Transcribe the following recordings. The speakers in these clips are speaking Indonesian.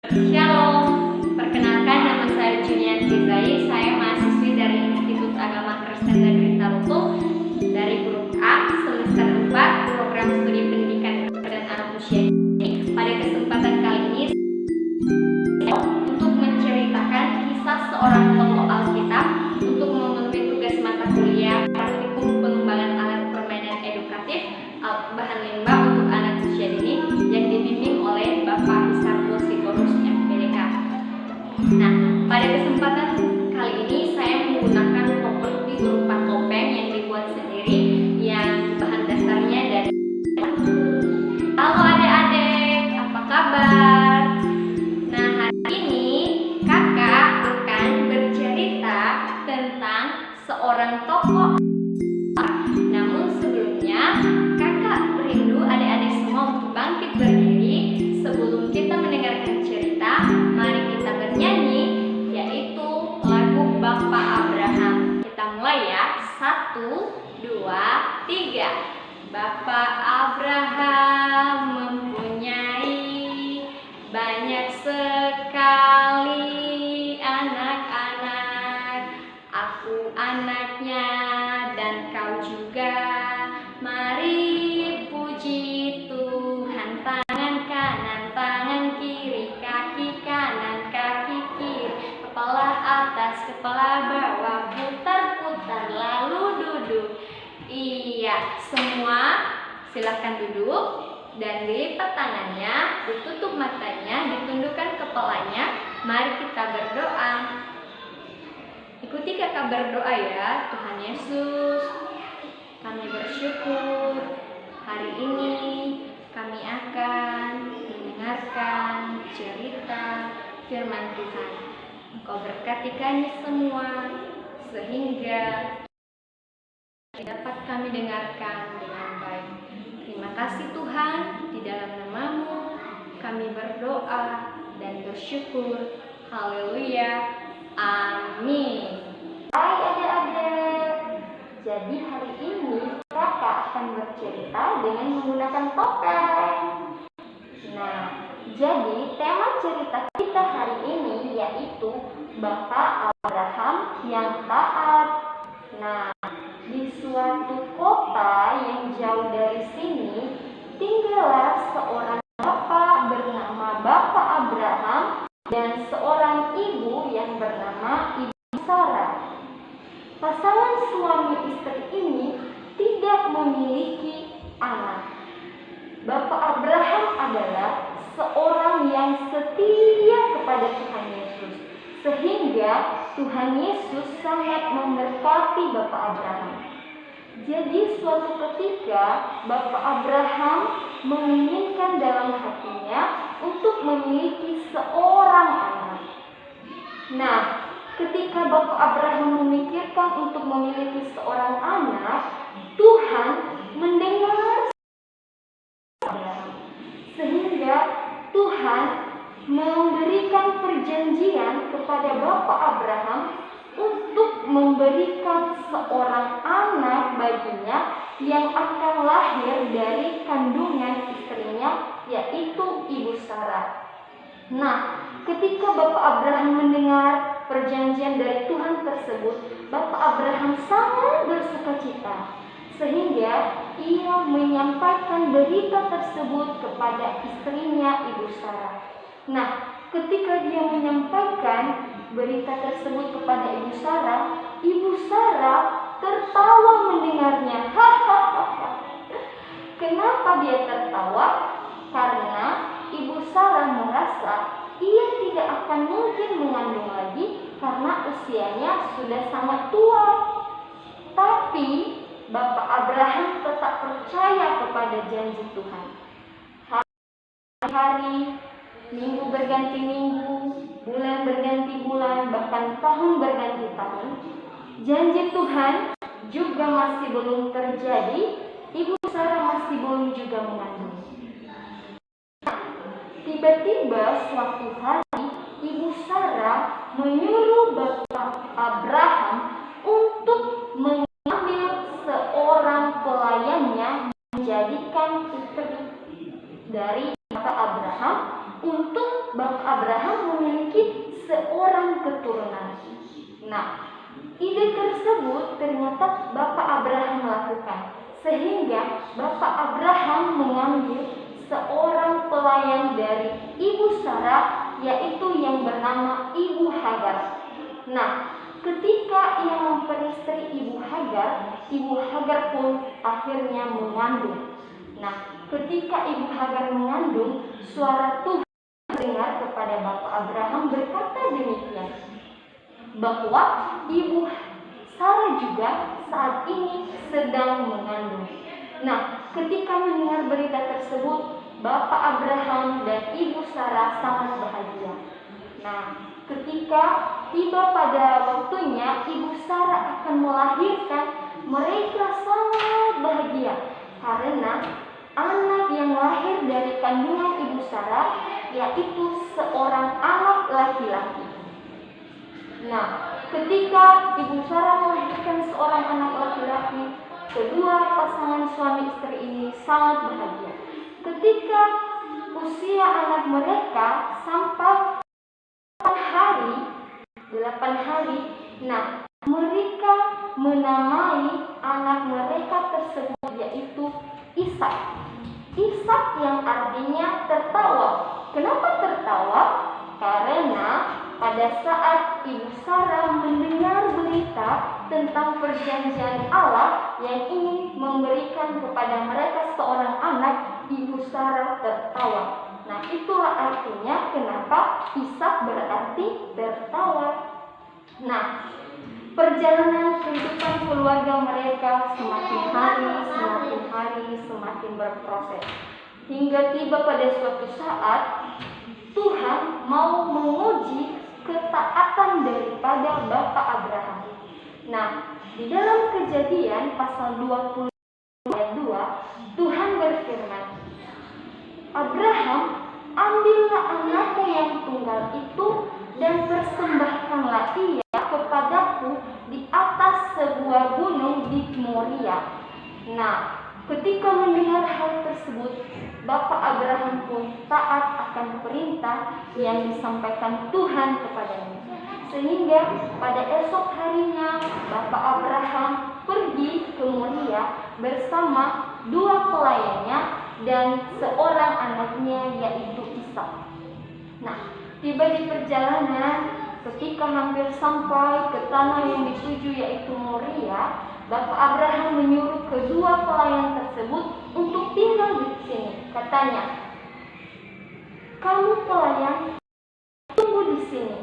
Shalom, perkenalkan nama saya Junianti Zai, saya mahasiswi dari Institut Agama Kristen Negeri Tarutung dari grup A semester 4 program studi pendidikan dan anak usia dini. Pada kesempatan kali ini untuk menceritakan kisah seorang tokoh Alkitab untuk memenuhi tugas mata kuliah praktikum pengembangan alat permainan edukatif bahan limbah untuk anak usia dini yang dibimbing oleh Bapak Hisarto Sitorus MPDK. Nah, pada kesempatan kali ini saya menggunakan properti berupa topeng yang dibuat sendiri yang bahan dasarnya dari. Halo adik-adik, apa kabar? Nah, hari ini kakak akan bercerita tentang seorang tokoh. Namun sebelumnya kakak rindu adik-adik semua untuk bangkit berdiri. Sebelum kita mendengarkan cerita, mari kita bernyanyi, yaitu lagu Bapak Abraham. Kita mulai ya, 1, 2, 3. Bapak Abraham mempunyai banyak sekali anak-anak. Aku anaknya dan kau juga. Mari puji Tuhan. Tangan kanan, tangan kiri, kaki kanan, kaki kiri, kepala atas, kepala bawah, putar-putar lalu duduk. Iya, semua silakan duduk dan dilipat tangannya, ditutup matanya, ditundukkan kepalanya. Mari kita berdoa. Ikuti kakak berdoa ya. Tuhan Yesus, kami bersyukur hari ini kami akan mendengarkan cerita firman Tuhan. Engkau berkati kami semua sehingga dapat kami dengarkan dengan baik. Terima kasih Tuhan, di dalam nama-Mu kami berdoa dan bersyukur. Haleluya. Amin. Hai adik-adik. Jadi hari ini kakak akan bercerita dengan menggunakan topeng. Nah, jadi tema cerita kita hari ini yaitu Bapak Abraham yang taat. Nah, di suatu kota yang jauh dari sini tinggallah seorang bapak bernama Bapak Abraham dan seorang ibu yang bernama Ibu Sarah. Pasangan suami istri ini tidak memiliki anak. Bapak Abraham adalah seorang yang setia kepada Tuhan Yesus, sehingga Tuhan Yesus sangat memberkati Bapak Abraham. Jadi suatu ketika Bapak Abraham menginginkan dalam hatinya untuk memiliki seorang anak. Nah, ketika Bapak Abraham memikirkan untuk memiliki seorang anak, Tuhan mendengar Abraham, sehingga Tuhan memberikan perjanjian kepada Bapak Abraham untuk memberikan seorang anak baginya yang akan lahir dari kandungan istrinya, yaitu Ibu Sarah. Nah, ketika Bapak Abraham mendengar perjanjian dari Tuhan tersebut, Bapak Abraham sangat bersukacita, sehingga ia menyampaikan berita tersebut kepada istrinya Ibu Sarah. Nah, ketika dia menyampaikan berita tersebut kepada Ibu Sarah tertawa mendengarnya. Kenapa dia tertawa? Karena Ibu Sarah merasa ia tidak akan mungkin mengandung lagi karena usianya sudah sangat tua. Tapi Bapak Abraham tetap percaya kepada janji Tuhan. Hari, minggu berganti minggu, bulan berganti bulan, bahkan tahun berganti tahun, janji Tuhan juga masih belum terjadi. Ibu Sarah masih belum juga mengandung. Tiba-tiba suatu hari Ibu Sarah menyuruh Bapak Abraham untuk mengambil seorang pelayannya menjadikan istri dari Bapak Abraham untuk Bapak Abraham Abraham memiliki seorang keturunan. Nah, ide tersebut ternyata Bapak Abraham lakukan, sehingga Bapak Abraham mengambil seorang pelayan dari Ibu Sarah, yaitu yang bernama Ibu Hagar. Nah, ketika ia memperistri Ibu Hagar pun akhirnya mengandung. Nah, ketika Ibu Hagar mengandung, suara Tuhan dengar kepada Bapak Abraham berkata demikian, bahwa Ibu Sarah juga saat ini sedang mengandung. Nah, ketika mendengar berita tersebut, Bapak Abraham dan Ibu Sarah sangat bahagia. Nah, ketika tiba pada waktunya Ibu Sarah akan melahirkan, mereka sangat bahagia karena anak yang lahir dari kandungan Ibu Sarah yaitu seorang anak laki-laki. Nah, ketika Ibu Sarah melahirkan seorang anak laki-laki, kedua pasangan suami istri ini sangat bahagia. Ketika usia anak mereka sampai 8 hari, nah, mereka menamai anak mereka tersebut yaitu Ishak. Ishak yang artinya tertawa. Kenapa tertawa? Karena pada saat Ibu Sarah mendengar berita tentang perjanjian Allah yang ingin memberikan kepada mereka seorang anak, Ibu Sarah tertawa. Nah, itulah artinya kenapa Ishak berarti tertawa. Nah, perjalanan kehidupan keluarga mereka semakin hari semakin berproses. Hingga tiba pada suatu saat Tuhan mau menguji ketaatan daripada Bapak Abraham. Nah, di dalam Kejadian pasal 20 ayat 2, Tuhan berfirman, Abraham, ambillah anakmu yang tunggal itu dan persembahkanlah ia kepadaku di atas sebuah gunung di Moria. Nah, ketika mendengar hal tersebut, Bapak Abraham pun taat akan perintah yang disampaikan Tuhan kepadanya. Sehingga pada esok harinya Bapak Abraham pergi ke Moria bersama 2 pelayannya dan seorang anaknya yaitu Ishak. Nah, tiba di perjalanan, ketika hampir sampai ke tanah yang dituju yaitu Moria, Bapak Abraham menyuruh kedua pelayan tersebut untuk tinggal di sini. Katanya, kamu pelayan tunggu di sini,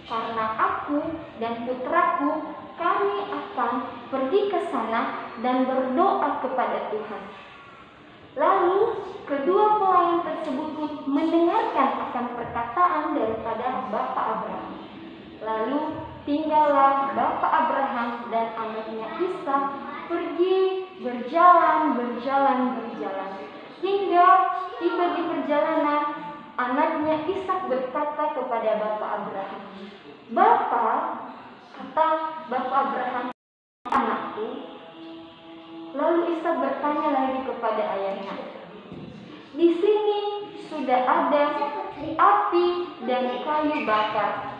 karena aku dan putraku kami akan pergi ke sana dan berdoa kepada Tuhan. Lalu kedua pelayan tersebut pun mendengarkan akan perkataan daripada Bapak Abraham. Lalu tinggallah Bapak Abraham dan anaknya Ishak pergi berjalan hingga tiba di perjalanan. Anaknya Ishak berkata kepada Bapak Abraham, Bapak, kata Bapak Abraham, anakku. Lalu Ishak bertanya lagi kepada ayahnya, di sini sudah ada api dan kayu bakar.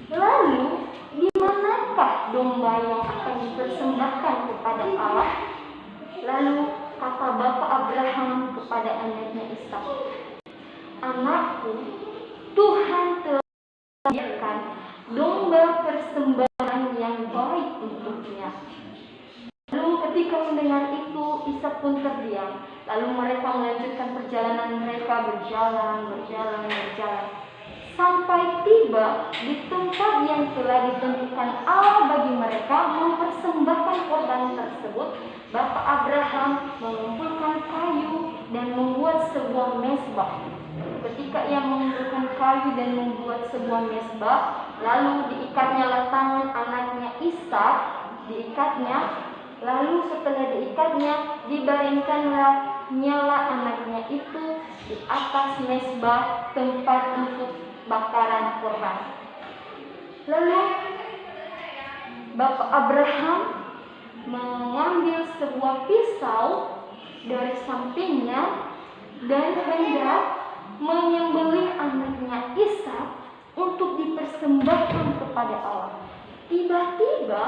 Lalu di manakah domba yang akan dipersembahkan kepada Allah? Lalu kata Bapak Abraham kepada anaknya Ishak, anakku, Tuhan telah menyediakan domba persembahan yang baik untuknya. Lalu ketika mendengar itu, Ishak pun terdiam. Lalu mereka melanjutkan perjalanan mereka berjalan. Sampai tiba di tempat yang telah ditentukan Allah bagi mereka mempersembahkan korban tersebut. Bapak Abraham mengumpulkan kayu dan membuat sebuah mezbah. Ketika ia mengumpulkan kayu dan membuat sebuah mezbah, lalu diikatnya tangan anaknya Ishak, lalu setelah diikatnya, dibaringkanlah nyala anaknya itu di atas mezbah tempat untuk bakaran korban. Lalu Bapak Abraham mengambil sebuah pisau dari sampingnya dan hendak menyembelih anaknya Ishak untuk dipersembahkan kepada Allah. Tiba-tiba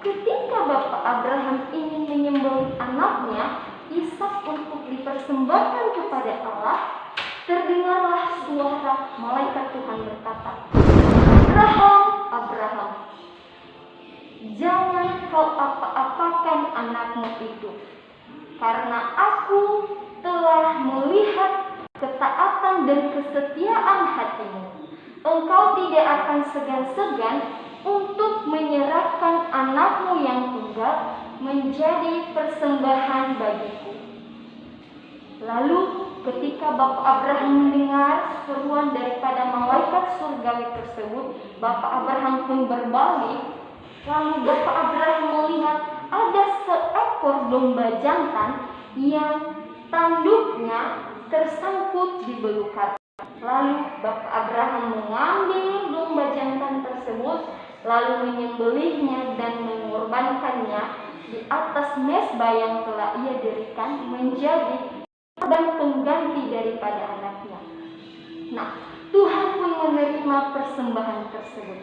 ketika Bapak Abraham ingin menyembelih anaknya Ishak untuk dipersembahkan kepada Allah, terdengarlah suara malaikat Tuhan berkata, "Abraham, Abraham, jangan kau apa-apakan anakmu itu, karena aku telah melihat ketaatan dan kesetiaan hatimu. Engkau tidak akan segan-segan untuk menyerahkan anakmu yang tunggal menjadi persembahan bagiku." Lalu ketika Bapak Abraham mendengar seruan daripada malaikat surgawi tersebut, Bapak Abraham pun berbalik. Lalu Bapak Abraham melihat ada seekor domba jantan yang tanduknya tersangkut di belukar. Lalu Bapak Abraham mengambil domba jantan tersebut, lalu menyembelihnya dan mengorbankannya di atas mezbah yang telah ia dirikan menjadi korban pengganti daripada anaknya. Nah, Tuhan pun menerima persembahan tersebut.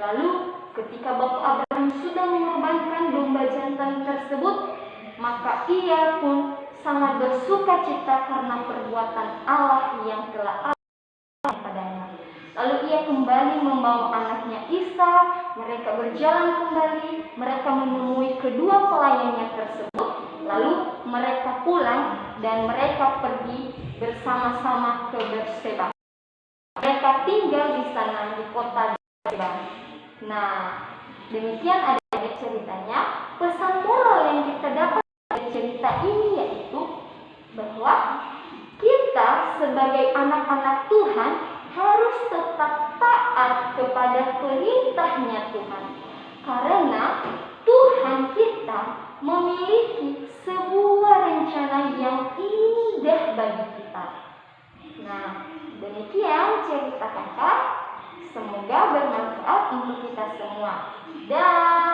Lalu ketika Bapak Abraham sudah mengorbankan domba jantan tersebut, maka ia pun sangat bersuka cita karena perbuatan Allah yang telah Allah padanya. Lalu ia kembali membawa anaknya Ishak. Mereka berjalan kembali. Mereka menemui kedua pelayannya tersebut. Lalu mereka pulang dan mereka pergi bersama-sama ke Berseba. Mereka tinggal di sana di kota Berseba. Nah, demikian ada ceritanya. Pesan moral yang kita dapat dari cerita ini yaitu bahwa kita sebagai anak-anak Tuhan harus tetap taat kepada perintahnya Tuhan, karena Tuhan kita memiliki sebuah rencana yang indah bagi kita. Nah, demikian cerita kakak. Semoga bermanfaat untuk kita semua. Dan